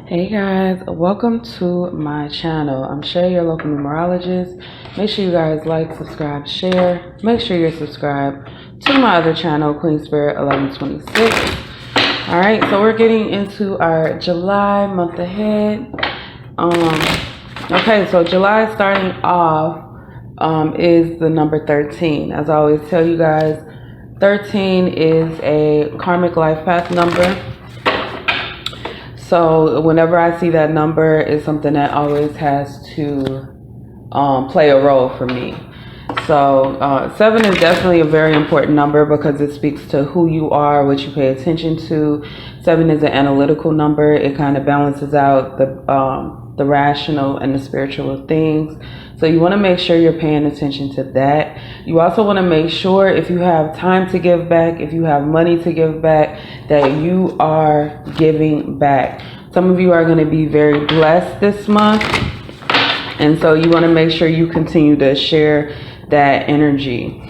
Hey guys, welcome to my channel. I'm Shay, your local numerologist. Make sure you guys like, subscribe, share. Make sure you're subscribed to my other channel, Queen Spirit 1126. Alright, so we're getting into our July month ahead. Okay, so July starting off is the number 13. As I always tell you guys, 13 is a karmic life path number. So whenever I see that number, it's something that always has to play a role for me. So 7 is definitely a very important number because it speaks to who you are, what you pay attention to. 7 is an analytical number. It kind of balances out the rational and the spiritual things. So you want to make sure you're paying attention to that. You also want to make sure if you have time to give back, if you have money to give back, that you are giving back. Some of you are going to be very blessed this month. And so you want to make sure you continue to share that energy.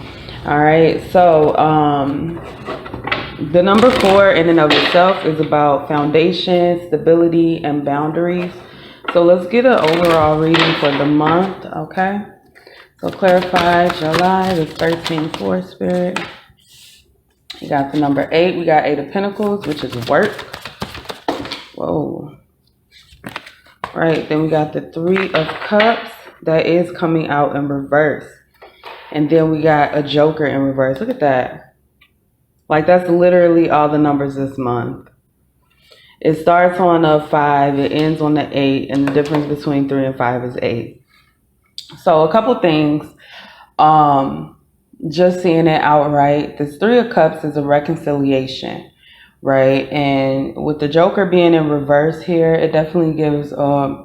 All right. So the number 4 in and of itself is about foundation, stability, and boundaries. So let's get an overall reading for the month, okay? So clarify July, the 13th for Spirit. You got the number 8. We got 8 of Pentacles, which is work. Whoa. Right, then we got the 3 of Cups. That is coming out in reverse. And then we got a Joker in reverse. Look at that. Like, that's literally all the numbers this month. It starts on a 5, it ends on the 8, and the difference between 3 and 5 is 8. So a couple things, just seeing it outright, this 3 of Cups is a reconciliation, right? And with the Joker being in reverse here, it definitely gives a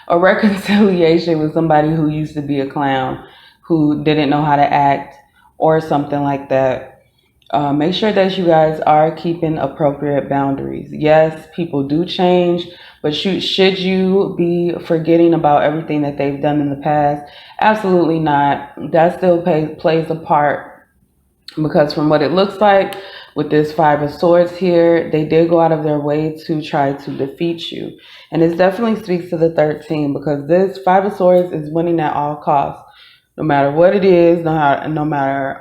reconciliation with somebody who used to be a clown, who didn't know how to act, or something like that. Make sure that you guys are keeping appropriate boundaries. Yes, people do change, but should you be forgetting about everything that they've done in the past? Absolutely not. That still plays a part, because from what it looks like with this 5 of Swords here, they did go out of their way to try to defeat you. And it definitely speaks to the 13, because this 5 of Swords is winning at all costs. No matter what it is, no matter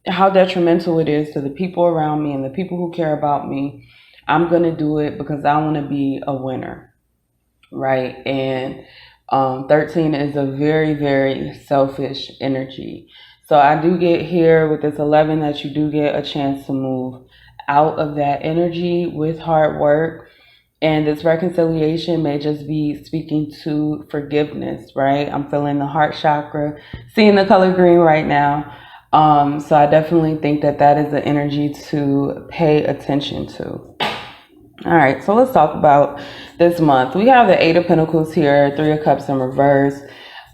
how detrimental it is to the people around me and the people who care about me, I'm going to do it because I want to be a winner, right? And 13 is a very, very selfish energy. So I do get here with this 11 that you do get a chance to move out of that energy with hard work. And this reconciliation may just be speaking to forgiveness, right? I'm feeling the heart chakra, seeing the color green right now. So I definitely think that that is the energy to pay attention to. All right, so let's talk about this month. We have the 8 of Pentacles here, 3 of Cups in reverse.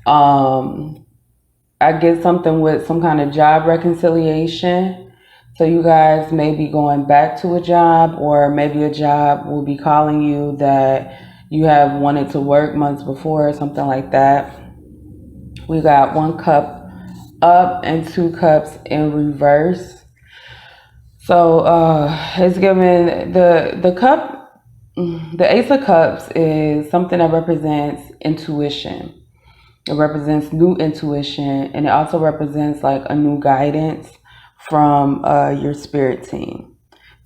I get something with some kind of job reconciliation. So you guys may be going back to a job, or maybe a job will be calling you that you have wanted to work months before, or something like that. We got 1 cup up and 2 cups in reverse. So it's given the cup, the Ace of Cups is something that represents intuition. It represents new intuition, and it also represents like a new guidance from your spirit team.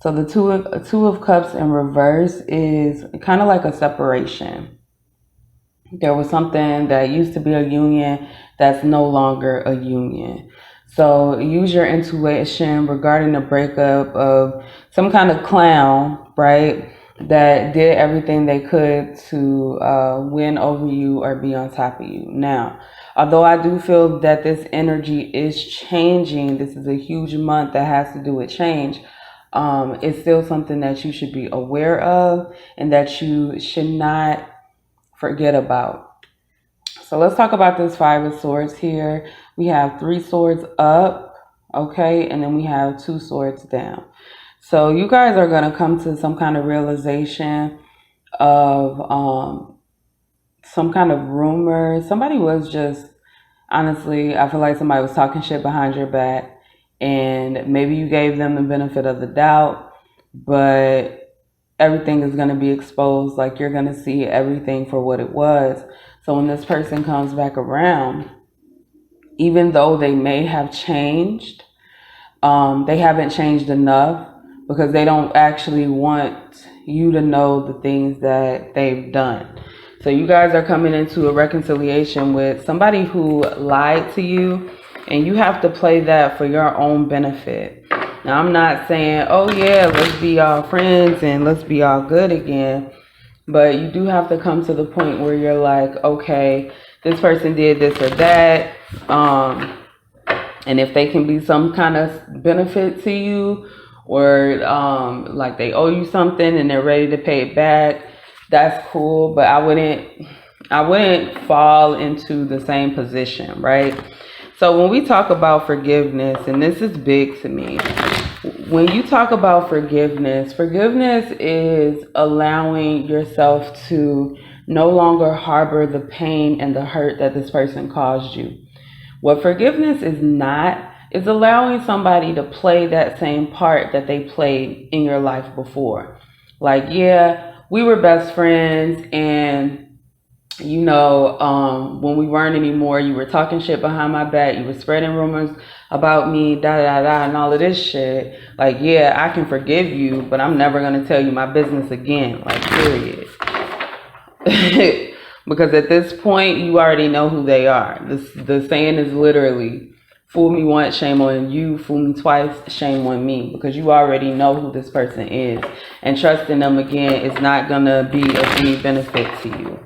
So the two of Cups in reverse is kind of like a separation. There was something that used to be a union that's no longer a union. So use your intuition regarding the breakup of some kind of clown, right, that did everything they could to win over you or be on top of you. Now, although I do feel that this energy is changing, this is a huge month that has to do with change. It's still something that you should be aware of and that you should not forget about. So let's talk about this 5 of Swords here. We have 3 swords up, okay, and then we have 2 swords down. So you guys are going to come to some kind of realization of some kind of rumor. Somebody was just, honestly, I feel like somebody was talking shit behind your back, and maybe you gave them the benefit of the doubt, but everything is going to be exposed. Like, you're going to see everything for what it was. So when this person comes back around, even though they may have changed, they haven't changed enough, because they don't actually want you to know the things that they've done. So you guys are coming into a reconciliation with somebody who lied to you, and you have to play that for your own benefit. Now, I'm not saying, oh yeah, let's be all friends and let's be all good again. But you do have to come to the point where you're like, okay, this person did this or that. And if they can be some kind of benefit to you, or like they owe you something and they're ready to pay it back, that's cool. But I wouldn't fall into the same position, right? So when we talk about forgiveness, and this is big to me, when you talk about forgiveness is allowing yourself to no longer harbor the pain and the hurt that this person caused you. What forgiveness is not is allowing somebody to play that same part that they played in your life before. Like, yeah, we were best friends, and when we weren't anymore, you were talking shit behind my back, you were spreading rumors about me, and all of this shit. Like, yeah, I can forgive you, but I'm never going to tell you my business again, like, period. Because at this point, you already know who they are. The saying is literally, fool me once, shame on you. Fool me twice, shame on me. Because you already know who this person is. And trusting them again is not going to be of any benefit to you.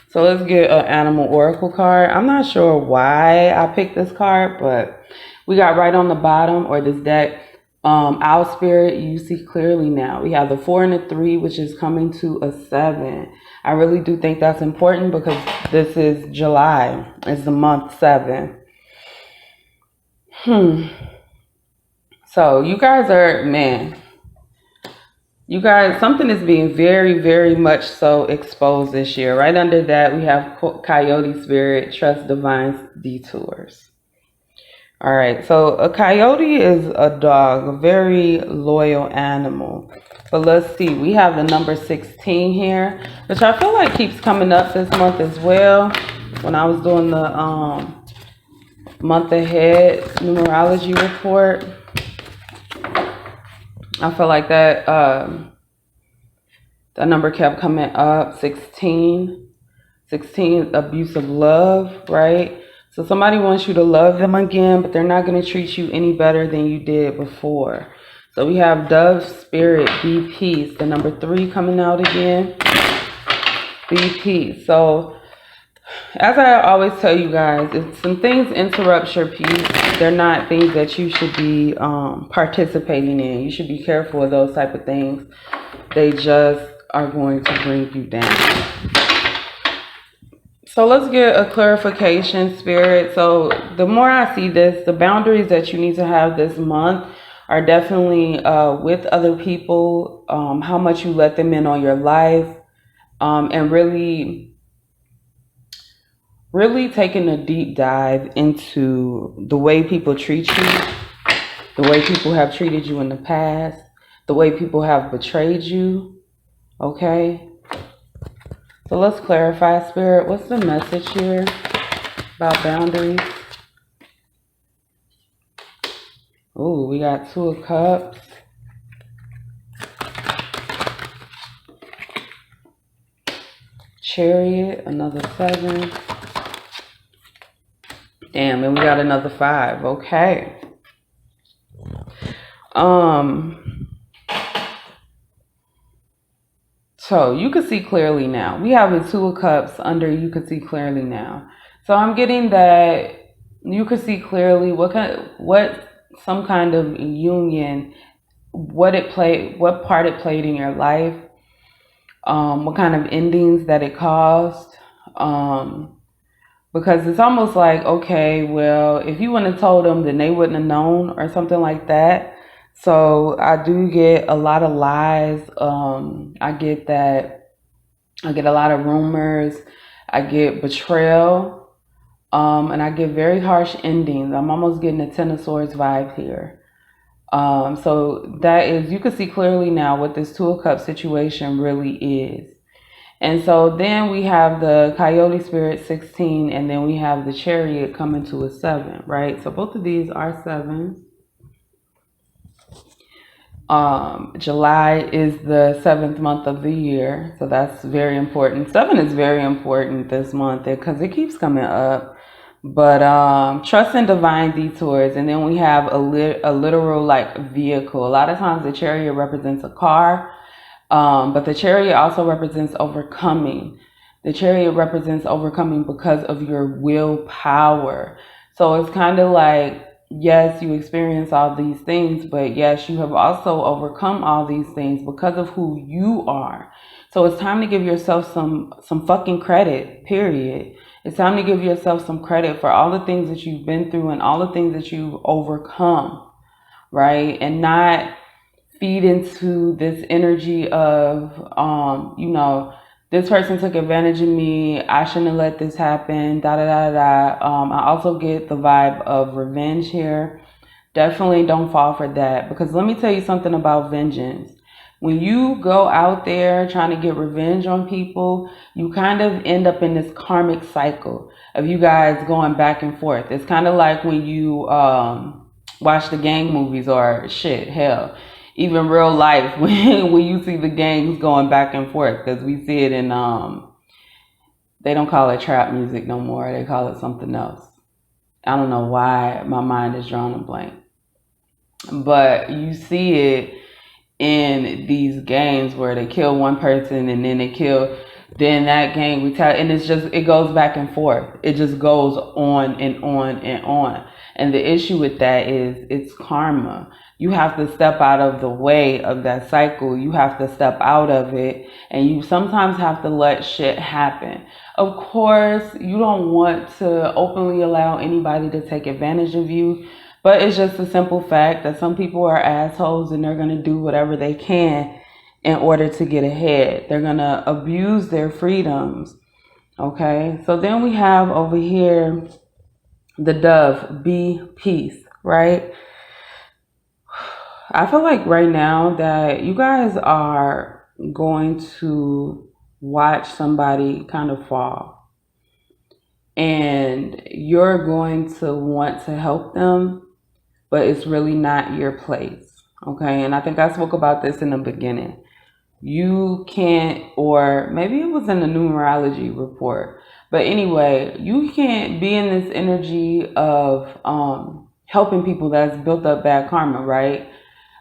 So let's get an animal oracle card. I'm not sure why I picked this card, but we got right on the bottom, or this deck, Owl Spirit, you see clearly now. We have the 4 and the 3, which is coming to a 7. I really do think that's important, because this is July. It's the month 7. So you guys are, you guys, something is being very, very much so exposed this year. Right under that, we have Coyote Spirit, trust divine detours. All right, so a coyote is a dog, a very loyal animal. But let's see, we have the number 16 here, which I feel like keeps coming up this month as well. When I was doing the month ahead numerology report, I feel like that number kept coming up. 16 abuse of love, right? So somebody wants you to love them again, but they're not going to treat you any better than you did before. So we have Dove Spirit, be peace. The number 3 coming out again. Be peace. So as I always tell you guys, if some things interrupt your peace, they're not things that you should be participating in. You should be careful of those type of things. They just are going to bring you down. So let's get a clarification, Spirit. So the more I see this, the boundaries that you need to have this month are definitely with other people, how much you let them in on your life, and really taking a deep dive into the way people treat you, the way people have treated you in the past, the way people have betrayed you, okay? So let's clarify, Spirit. What's the message here about boundaries? Ooh, we got 2 of Cups. Chariot, another 7. Damn, and we got another 5. Okay. So you can see clearly now. We have the 2 of Cups under you can see clearly now. So I'm getting that you can see clearly what some kind of union, what part it played in your life, what kind of endings that it caused. Because it's almost like, okay, well, if you wouldn't have told them, then they wouldn't have known, or something like that. So I do get a lot of lies. I get a lot of rumors. I get betrayal. And I get very harsh endings. I'm almost getting a 10 of Swords vibe here. So that is, you can see clearly now what this Two of Cups situation really is. And so then we have the Coyote Spirit 16, and then we have the Chariot coming to a 7, right? So both of these are 7s. July is the 7th month of the year, so that's very important. 7 is very important this month because it keeps coming up. But trust in divine detours, and then we have a literal like vehicle. A lot of times the Chariot represents a car, but the Chariot also represents overcoming. The Chariot represents overcoming because of your willpower. So it's kind of like, yes, you experience all these things, but yes, you have also overcome all these things because of who you are. So it's time to give yourself some fucking credit, period. It's time to give yourself some credit for all the things that you've been through and all the things that you've overcome, right? And not feed into this energy of, this person took advantage of me, I shouldn't have let this happen, da da da da. I also get the vibe of revenge here. Definitely don't fall for that, because let me tell you something about vengeance. When you go out there trying to get revenge on people, you kind of end up in this karmic cycle of you guys going back and forth. It's kind of like when you watch the gang movies, or shit, hell, even real life, when you see the gangs going back and forth, because we see it in, they don't call it trap music no more. They call it something else. I don't know why my mind is drawn a blank. But you see it in these games where they kill one person and then then that gang retaliates, and it's just, it goes back and forth. It just goes on and on and on. And the issue with that is it's karma. You have to step out of the way of that cycle. You have to step out of it, and you sometimes have to let shit happen. Of course, you don't want to openly allow anybody to take advantage of you, but it's just a simple fact that some people are assholes and they're going to do whatever they can in order to get ahead. They're going to abuse their freedoms. Okay, so then we have over here the Dove, be peace, right? I feel like right now that you guys are going to watch somebody kind of fall, and you're going to want to help them, but it's really not your place. Okay, and I think I spoke about this in the beginning. You can't, or maybe it was in the numerology report, but anyway, you can't be in this energy of helping people that's built up bad karma, right?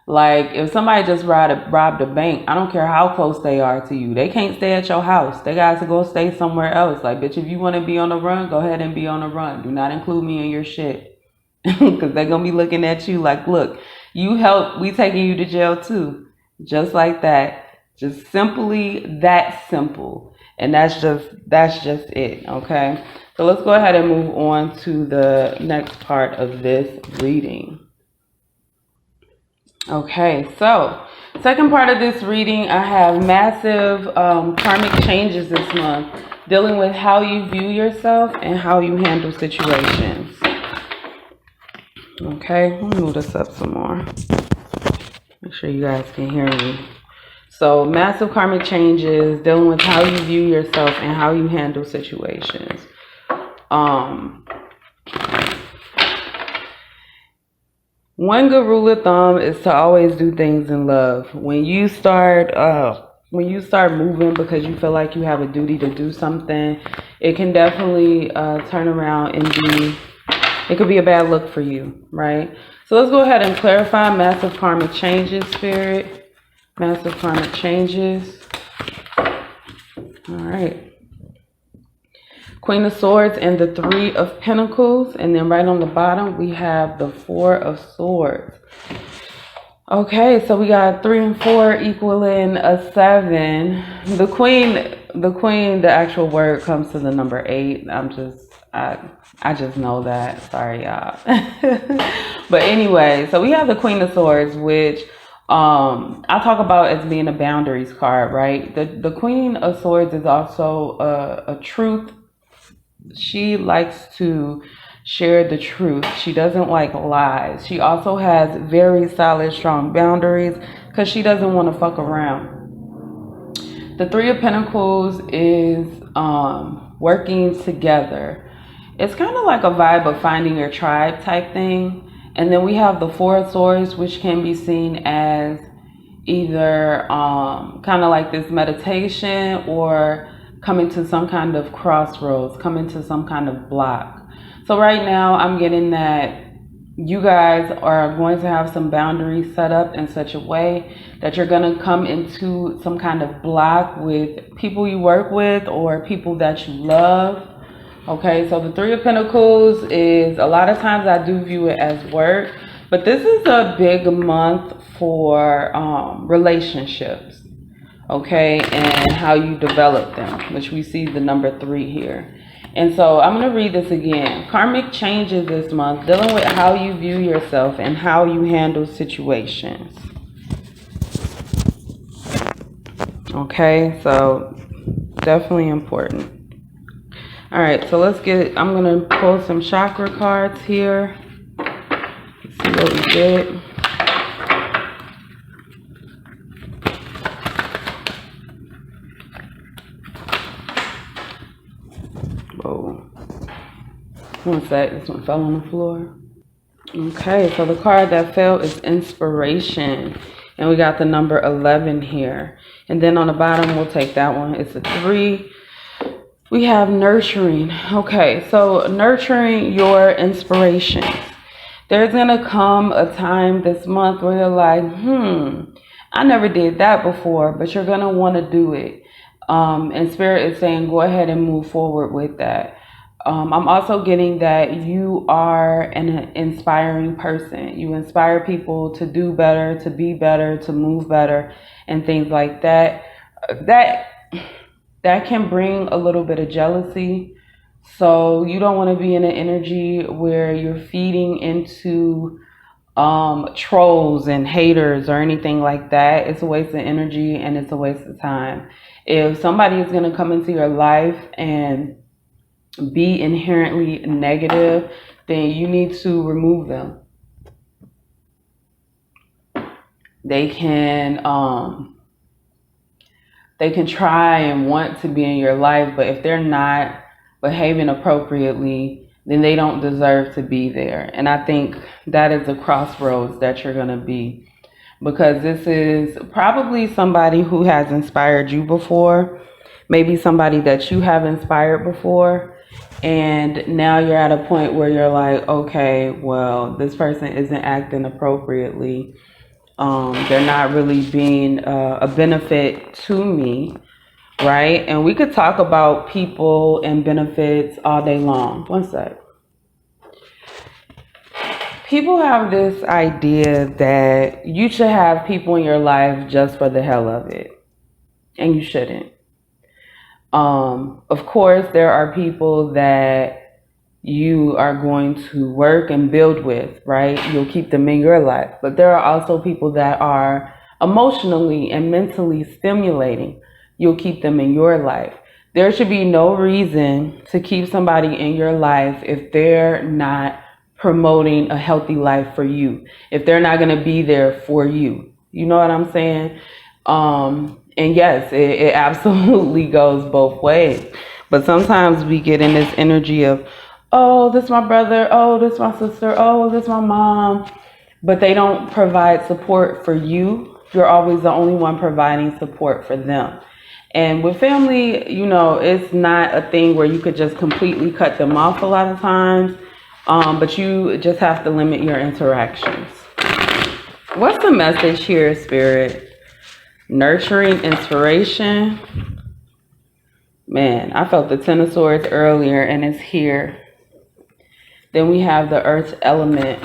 Like, if somebody just robbed a bank, I don't care how close they are to you, they can't stay at your house. They got to go stay somewhere else. Like, bitch, if you want to be on the run, go ahead and be on the run. Do not include me in your shit, because they're going to be looking at you like, look, you helped, we taking you to jail too. Just like that. Just simply that simple. And that's just it, okay? So let's go ahead and move on to the next part of this reading. Okay, so second part of this reading, I have massive karmic changes this month, dealing with how you view yourself and how you handle situations. Okay, let me move this up some more. Make sure you guys can hear me. So massive karmic changes, dealing with how you view yourself and how you handle situations. One good rule of thumb is to always do things in love. When you start moving because you feel like you have a duty to do something, it can definitely turn around and it could be a bad look for you, right? So let's go ahead and clarify massive karmic changes, Spirit. Massive karmic changes. All right. Queen of Swords and the Three of Pentacles. And then right on the bottom, we have the Four of Swords. Okay, so we got 3 and 4 equaling a 7. The queen, the actual word comes to the number 8. I just know that. Sorry, y'all. But anyway, so we have the Queen of Swords, which I talk about as being a boundaries card, right? The Queen of Swords is also a truth. She likes to share the truth. She doesn't like lies. She also has very solid, strong boundaries because she doesn't want to fuck around. The Three of Pentacles is working together. It's kind of like a vibe of finding your tribe type thing. And then we have the Four of Swords, which can be seen as either kind of like this meditation or coming to some kind of crossroads, coming to some kind of block. So right now I'm getting that you guys are going to have some boundaries set up in such a way that you're going to come into some kind of block with people you work with or people that you love. Okay, so the Three of Pentacles is, a lot of times I do view it as work, but this is a big month for relationships, okay, and how you develop them, which we see the number 3 here. And so I'm going to read this again. Karmic changes this month, dealing with how you view yourself and how you handle situations. Okay, so definitely important. All right, so let's get, I'm going to pull some chakra cards here. Let's see what we get. Whoa. One sec, this one fell on the floor. Okay, so the card that fell is inspiration. And we got the number 11 here. And then on the bottom, we'll take that one. It's a 3. We have nurturing. Okay, so nurturing your inspirations. There's going to come a time this month where you're like, I never did that before, but you're going to want to do it. And Spirit is saying, go ahead and move forward with that. I'm also getting that you are an inspiring person. You inspire people to do better, to be better, to move better, and things like that. That can bring a little bit of jealousy. So you don't want to be in an energy where you're feeding into trolls and haters or anything like that. It's a waste of energy and it's a waste of time. If somebody is going to come into your life and be inherently negative, then you need to remove them. They can try and want to be in your life, but if they're not behaving appropriately, then they don't deserve to be there. And I think that is a crossroads that you're going to be, because this is probably somebody who has inspired you before, maybe somebody that you have inspired before, and now you're at a point where you're like, okay, well, this person isn't acting appropriately. They're not really being a benefit to me, right? And we could talk about people and benefits all day long. One sec. People have this idea that you should have people in your life just for the hell of it, and you shouldn't. Of course, there are people that you are going to work and build with, right? You'll keep them in your life. But there are also people that are emotionally and mentally stimulating. You'll keep them in your life. There should be no reason to keep somebody in your life if they're not promoting a healthy life for you, if they're not going to be there for you. You know what I'm saying? And yes, it absolutely goes both ways. But sometimes we get in this energy of, oh, this is my brother, oh, this is my sister, oh, this is my mom. But they don't provide support for you. You're always the only one providing support for them. And with family, you know, it's not a thing where you could just completely cut them off a lot of times. But you just have to limit your interactions. What's the message here, Spirit? Nurturing inspiration. Man, I felt the Ten of Swords earlier and it's here. Then we have the Earth element.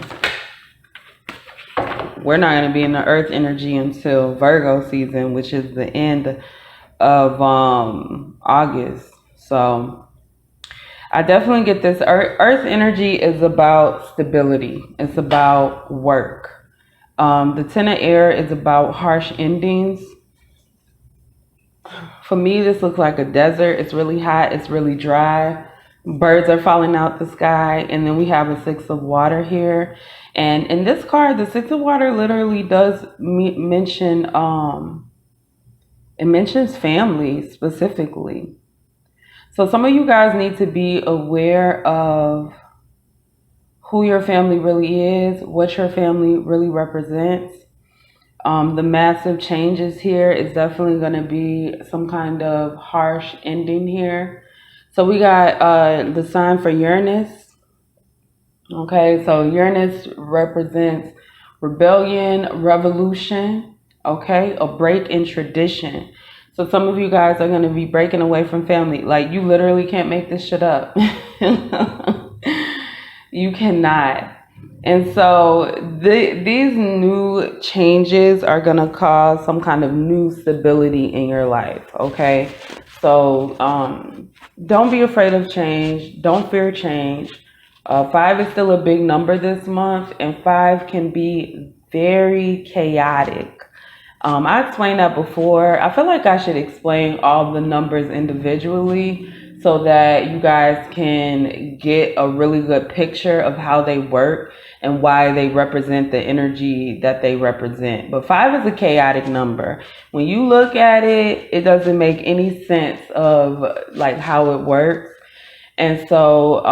We're not going to be in the Earth energy until Virgo season, which is the end of August. So I definitely get this. Earth energy is about stability. It's about work. The Ten of Air is about harsh endings. For me, this looks like a desert. It's really hot. It's really dry. Birds are falling out the sky, and then we have a six of water here. And in this card, the six of water literally does mention it mentions family specifically. So some of you guys need to be aware of who your family really is, what your family really represents. The massive changes here is definitely going to be some kind of harsh ending here. So we got the sign for Uranus. Okay, so Uranus represents rebellion, revolution, okay, a break in tradition. So some of you guys are going to be breaking away from family. Like, you literally can't make this shit up. You cannot. And so these new changes are going to cause some kind of new stability in your life, okay? So don't be afraid of change. Don't fear change. 5 is still a big number this month, and 5 can be very chaotic. I explained that before. I feel like I should explain all the numbers individually so that you guys can get a really good picture of how they work and why they represent the energy that they represent. But 5 is a chaotic number. When you look at it, it doesn't make any sense of like how it works. And so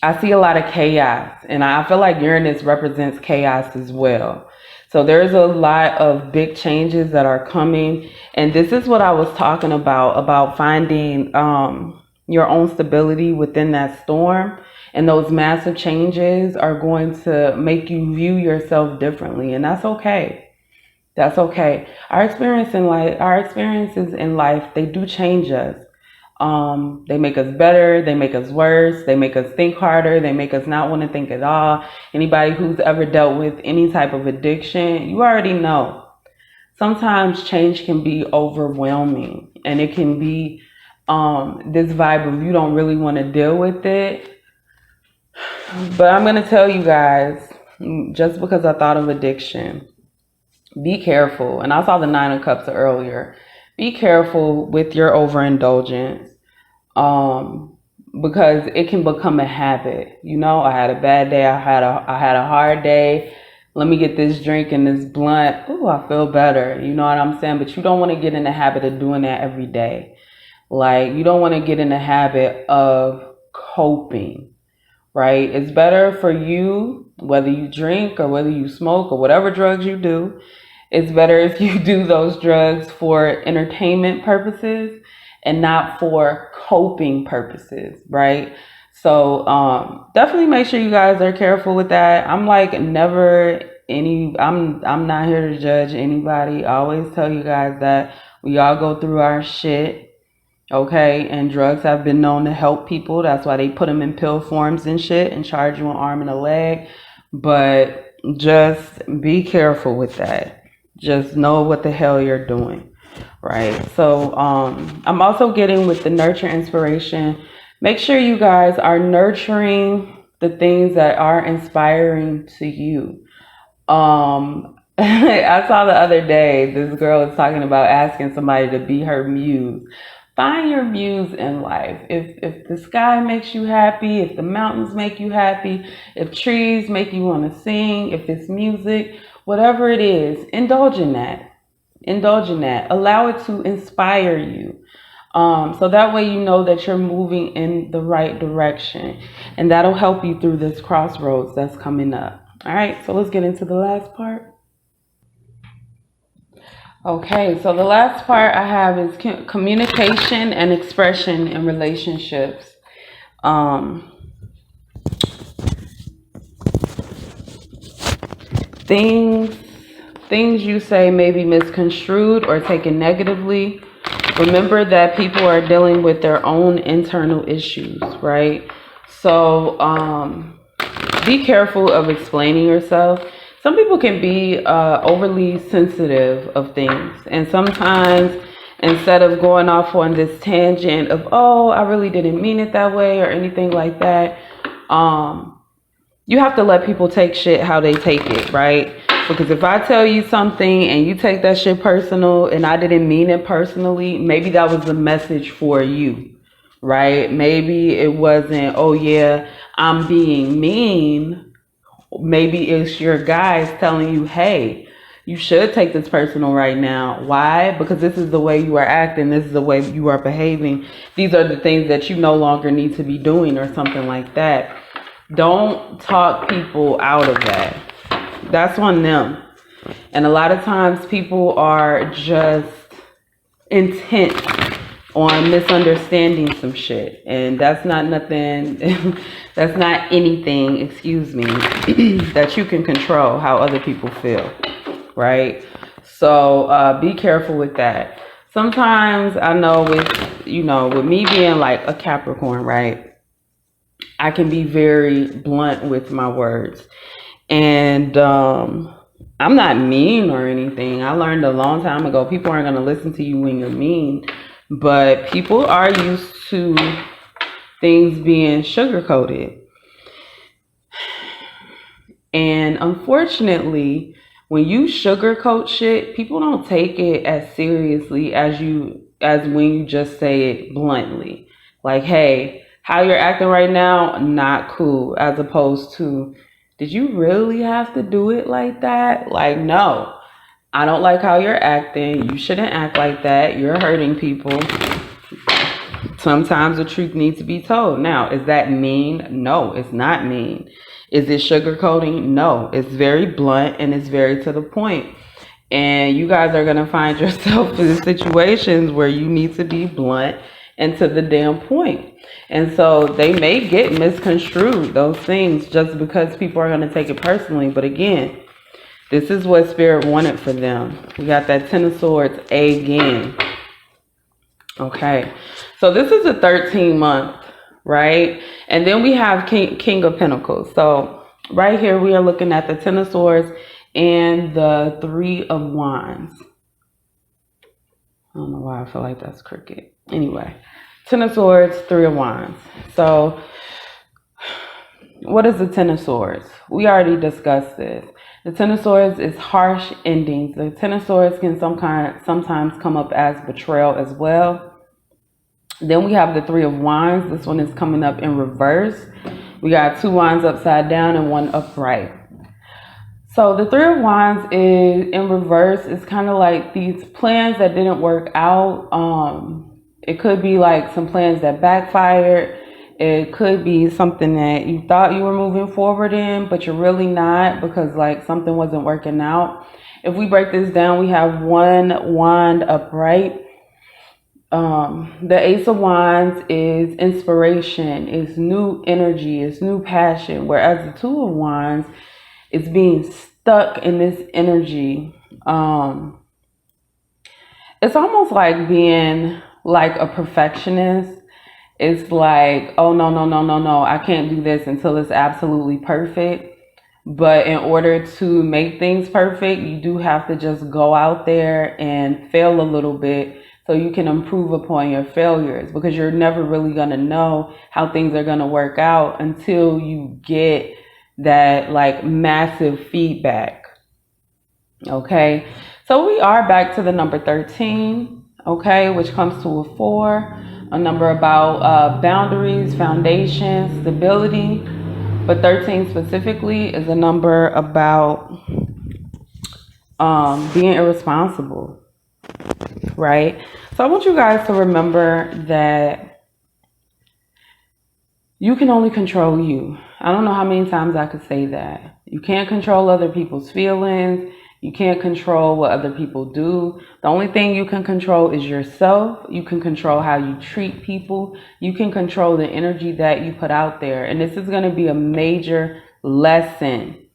I see a lot of chaos, and I feel like Uranus represents chaos as well. So there's a lot of big changes that are coming. And this is what I was talking about finding your own stability within that storm. And those massive changes are going to make you view yourself differently. And that's okay. That's okay. Our experiences in life, they do change us. They make us better, they make us worse, they make us think harder, they make us not want to think at all. Anybody who's ever dealt with any type of addiction, you already know. Sometimes change can be overwhelming, and it can be this vibe of you don't really want to deal with it. But I'm going to tell you guys, just because I thought of addiction, be careful. And I saw the 9 of Cups earlier. Be careful with your overindulgence. Because it can become a habit. You know, I had a bad day. I had a hard day. Let me get this drink and this blunt. Ooh, I feel better. You know what I'm saying? But you don't want to get in the habit of doing that every day. Like, you don't want to get in the habit of coping, right? It's better for you, whether you drink or whether you smoke or whatever drugs you do. It's better if you do those drugs for entertainment purposes and not for coping purposes, right? So definitely make sure you guys are careful with that. I'm like I'm not here to judge anybody. I always tell you guys that we all go through our shit, okay? And drugs have been known to help people. That's why they put them in pill forms and shit and charge you an arm and a leg. But just be careful with that. Just know what the hell you're doing. Right. So I'm also getting with the nurture inspiration. Make sure you guys are nurturing the things that are inspiring to you. I saw the other day, this girl was talking about asking somebody to be her muse. Find your muse in life. If the sky makes you happy, if the mountains make you happy, if trees make you want to sing, if it's music, whatever it is, indulge in that. Indulge in that. Allow it to inspire you. So that way you know that you're moving in the right direction. And that'll help you through this crossroads that's coming up. All right, so let's get into the last part. Okay, so the last part I have is communication and expression in relationships. Things you say may be misconstrued or taken negatively. Remember that people are dealing with their own internal issues, right? So be careful of explaining yourself. Some people can be overly sensitive of things. And sometimes instead of going off on this tangent of, oh, I really didn't mean it that way or anything like that, you have to let people take shit how they take it, right? Because if I tell you something and you take that shit personal and I didn't mean it personally, maybe that was the message for you, right? Maybe it wasn't, oh yeah, I'm being mean. Maybe it's your guys telling you, hey, you should take this personal right now. Why? Because this is the way you are acting. This is the way you are behaving. These are the things that you no longer need to be doing, or something like that. Don't talk people out of that. That's on them. And a lot of times people are just intent on misunderstanding some shit. And that's not nothing, that's not anything, excuse me, that you can control how other people feel, right? So be careful with that. Sometimes I know with me being like a Capricorn, right? I can be very blunt with my words. And I'm not mean or anything. I learned a long time ago, people aren't going to listen to you when you're mean. But people are used to things being sugar-coated. And unfortunately, when you sugarcoat shit, people don't take it as seriously as when you just say it bluntly. Like, hey, how you're acting right now, not cool. As opposed to, did you really have to do it like that? Like, no, I don't like how you're acting. You shouldn't act like that. You're hurting people. Sometimes the truth needs to be told. Now, is that mean? No, it's not mean. Is it sugarcoating? No, it's very blunt and it's very to the point. And you guys are going to find yourself in situations where you need to be blunt and to the damn point. And so they may get misconstrued, those things, just because people are going to take it personally. But again, this is what Spirit wanted for them. We got that Ten of Swords again. Okay, so this is a 13-month, right? And then we have King of Pentacles. So right here we are looking at the Ten of Swords and the Three of Wands. I don't know why I feel like that's crooked. Anyway, Ten of Swords, Three of Wands. So what is the Ten of Swords? We already discussed this. The Ten of Swords is harsh endings. The Ten of Swords can sometimes come up as betrayal as well. Then we have the Three of Wands. This one is coming up in reverse. We got two wands upside down and one upright. So the Three of Wands is in reverse. It's kind of like these plans that didn't work out. It could be like some plans that backfired. It could be something that you thought you were moving forward in, but you're really not, because like something wasn't working out. If we break this down, we have one wand upright. The Ace of Wands is inspiration, is new energy, is new passion, whereas the Two of Wands is being stuck in this energy. It's almost like being like a perfectionist. It's like, oh, no, I can't do this until it's absolutely perfect. But in order to make things perfect, you do have to just go out there and fail a little bit so you can improve upon your failures, because you're never really going to know how things are going to work out until you get that like massive feedback. Okay, so we are back to the number 13, okay, which comes to a 4, a number about boundaries, foundation, stability. But 13 specifically is a number about being irresponsible, right? So I want you guys to remember that you can only control you. I don't know how many times I could say that. You can't control other people's feelings. You can't control what other people do. The only thing you can control is yourself. You can control how you treat people. You can control the energy that you put out there. And this is going to be a major lesson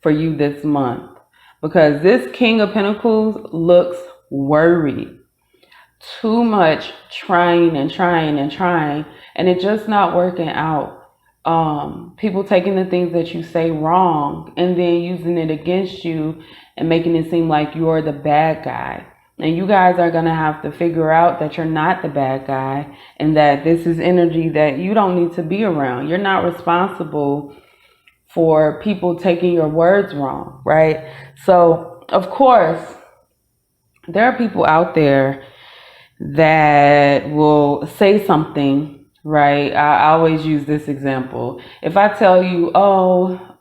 for you this month, because this King of Pentacles looks worried. Too much trying, and it's just not working out. People taking the things that you say wrong and then using it against you and making it seem like you're the bad guy. And you guys are going to have to figure out that you're not the bad guy, and that this is energy that you don't need to be around. You're not responsible for people taking your words wrong, right? So, of course, there are people out there that will say something right? I always use this example. If I tell you, oh,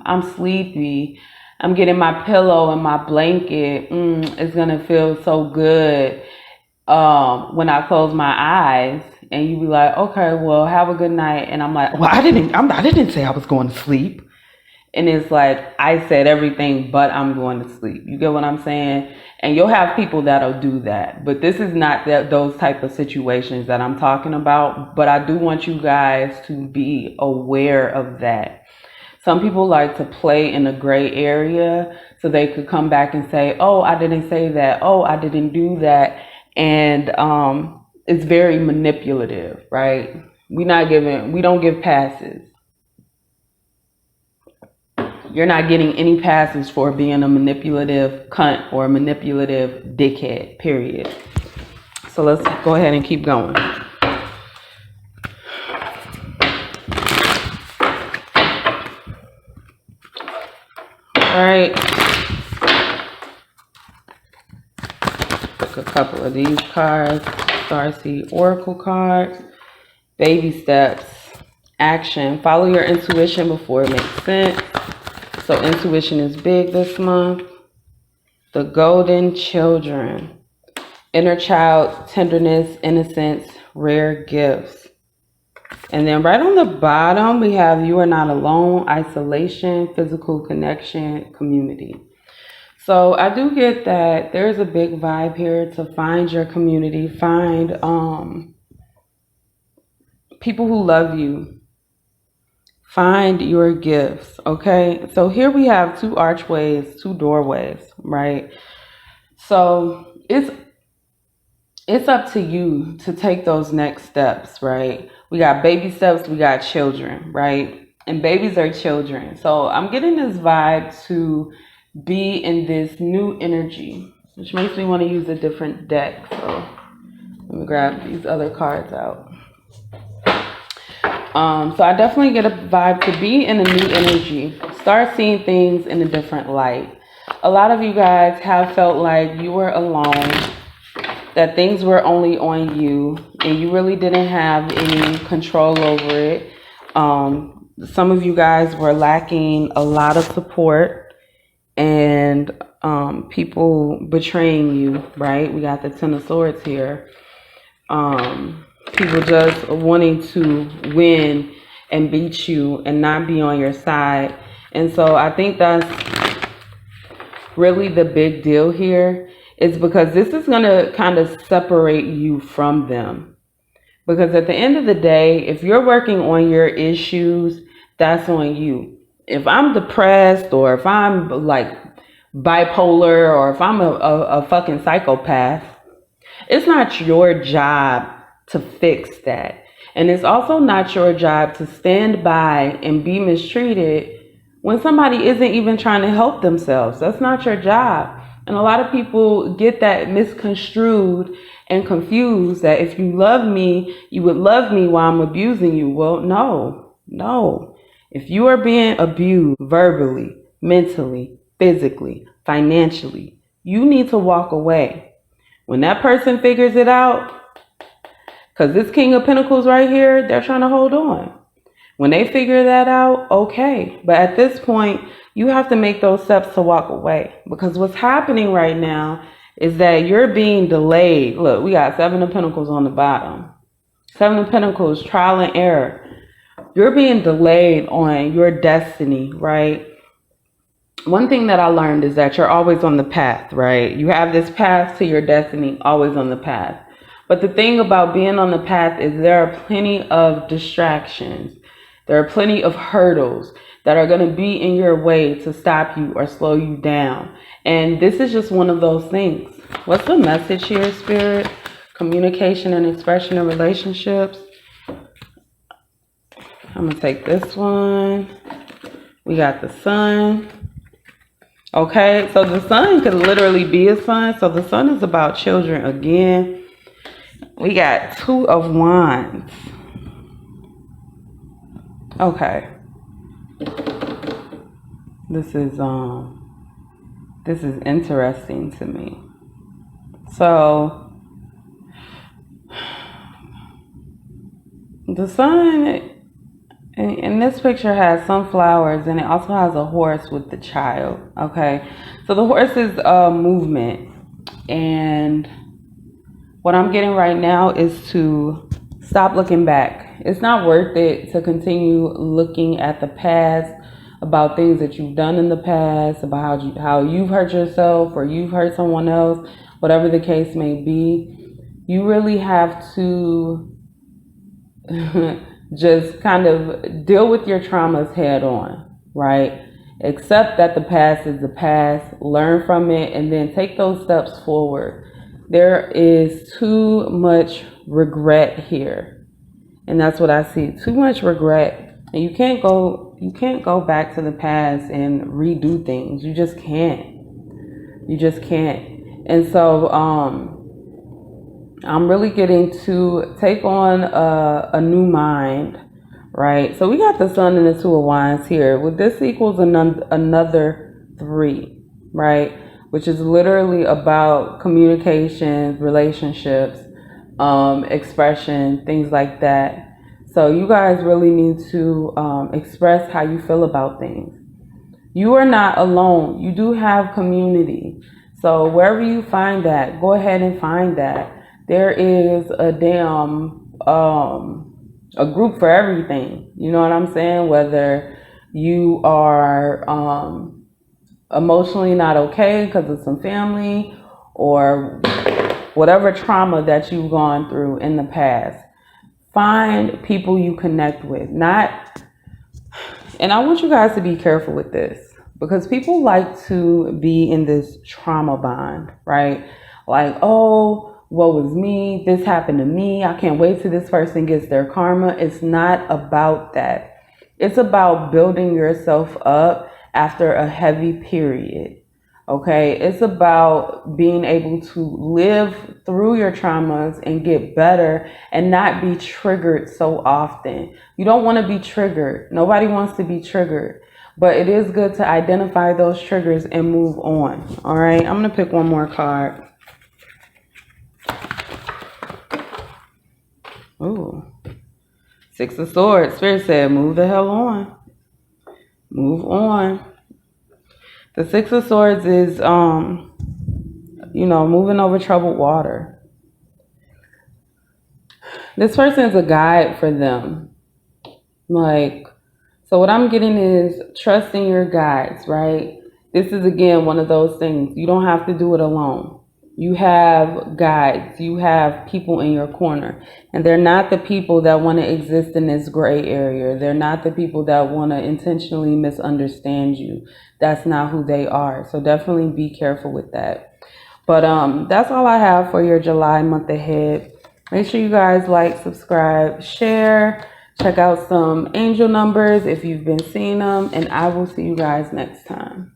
I'm sleepy, I'm getting my pillow and my blanket, it's gonna feel so good when I close my eyes, and you be like, okay, well, have a good night, and I'm like, well, I didn't say I was going to sleep. And it's like, I said everything, but I'm going to sleep. You get what I'm saying? And you'll have people that'll do that. But this is not those type of situations that I'm talking about. But I do want you guys to be aware of that. Some people like to play in a gray area so they could come back and say, oh, I didn't say that. Oh, I didn't do that. And it's very manipulative, right? We don't give passes. You're not getting any passes for being a manipulative cunt or a manipulative dickhead, period. So let's go ahead and keep going. All right. Pick a couple of these cards. Starseed Oracle cards. Baby steps. Action. Follow your intuition before it makes sense. So intuition is big this month. The golden children. Inner child, tenderness, innocence, rare gifts. And then right on the bottom, we have you are not alone, isolation, physical connection, community. So I do get that there's a big vibe here to find your community, find people who love you. Find your gifts, okay? So here we have 2 archways, 2 doorways, right? So it's up to you to take those next steps, right? We got baby steps, we got children, right? And babies are children. So I'm getting this vibe to be in this new energy, which makes me want to use a different deck. So let me grab these other cards out. So I definitely get a vibe to be in a new energy. Start seeing things in a different light. A lot of you guys have felt like you were alone, that things were only on you, and you really didn't have any control over it. Some of you guys were lacking a lot of support and people betraying you, right? We got the Ten of Swords here. People just wanting to win and beat you and not be on your side. And so I think that's really the big deal here, is because this is going to kind of separate you from them. Because at the end of the day, if you're working on your issues, that's on you. If I'm depressed, or if I'm like bipolar, or if I'm a fucking psychopath, it's not your job to fix that. And it's also not your job to stand by and be mistreated when somebody isn't even trying to help themselves. That's not your job. And a lot of people get that misconstrued and confused, that if you love me, you would love me while I'm abusing you. Well, no. If you are being abused verbally, mentally, physically, financially, you need to walk away. When that person figures it out, because this King of Pentacles right here, they're trying to hold on. When they figure that out, okay. But at this point, you have to make those steps to walk away. Because what's happening right now is that you're being delayed. Look, we got 7 of Pentacles on the bottom. 7 of Pentacles, trial and error. You're being delayed on your destiny, right? One thing that I learned is that you're always on the path, right? You have this path to your destiny, always on the path. But the thing about being on the path is there are plenty of distractions. There are plenty of hurdles that are going to be in your way to stop you or slow you down. And this is just one of those things. What's the message here, Spirit? Communication and expression in relationships. I'm going to take this one. We got the Sun. Okay, so the Sun could literally be a sun. So the Sun is about children again. We got 2 of Wands. Okay. This is interesting to me. So The sun in this picture has sunflowers, and it also has a horse with the child. Okay, so the horse is movement, and what I'm getting right now is to stop looking back. It's not worth it to continue looking at the past, about things that you've done in the past, about how you've hurt yourself or you've hurt someone else, whatever the case may be. You really have to just kind of deal with your traumas head on, right? Accept that the past is the past, learn from it, and then take those steps forward. There is too much regret here, and that's what I see. Too much regret, and you can't go back to the past and redo things. You just can't. You just can't. And so I'm really getting to take on a new mind, right? So we got the Sun and the Two of Wands here. Well, this equals another 3, right? Which is literally about communication, relationships, expression, things like that. So you guys really need to express how you feel about things. You are not alone. You do have community. So wherever you find that, go ahead and find that. There is a group for everything. You know what I'm saying? Whether you are emotionally not okay because of some family or whatever trauma that you've gone through in the past, find people you connect with. And I want you guys to be careful with this, because people like to be in this trauma bond, right? Like, oh, what was me? This happened to me. I can't wait till this person gets their karma. It's not about that. It's about building yourself up after a heavy period. Okay, it's about being able to live through your traumas and get better and not be triggered so often. You don't want to be triggered. Nobody wants to be triggered, but it is good to identify those triggers and move on. All right, I'm going to pick one more card. Ooh, Six of Swords. Spirit said, move the hell on. Move on. The Six of Swords is, moving over troubled water. This person is a guide for them. So what I'm getting is trusting your guides, right? This is, again, one of those things. You don't have to do it alone. You have guides. You have people in your corner. And they're not the people that want to exist in this gray area. They're not the people that want to intentionally misunderstand you. That's not who they are. So definitely be careful with that. But that's all I have for your July month ahead. Make sure you guys like, subscribe, share. Check out some angel numbers if you've been seeing them. And I will see you guys next time.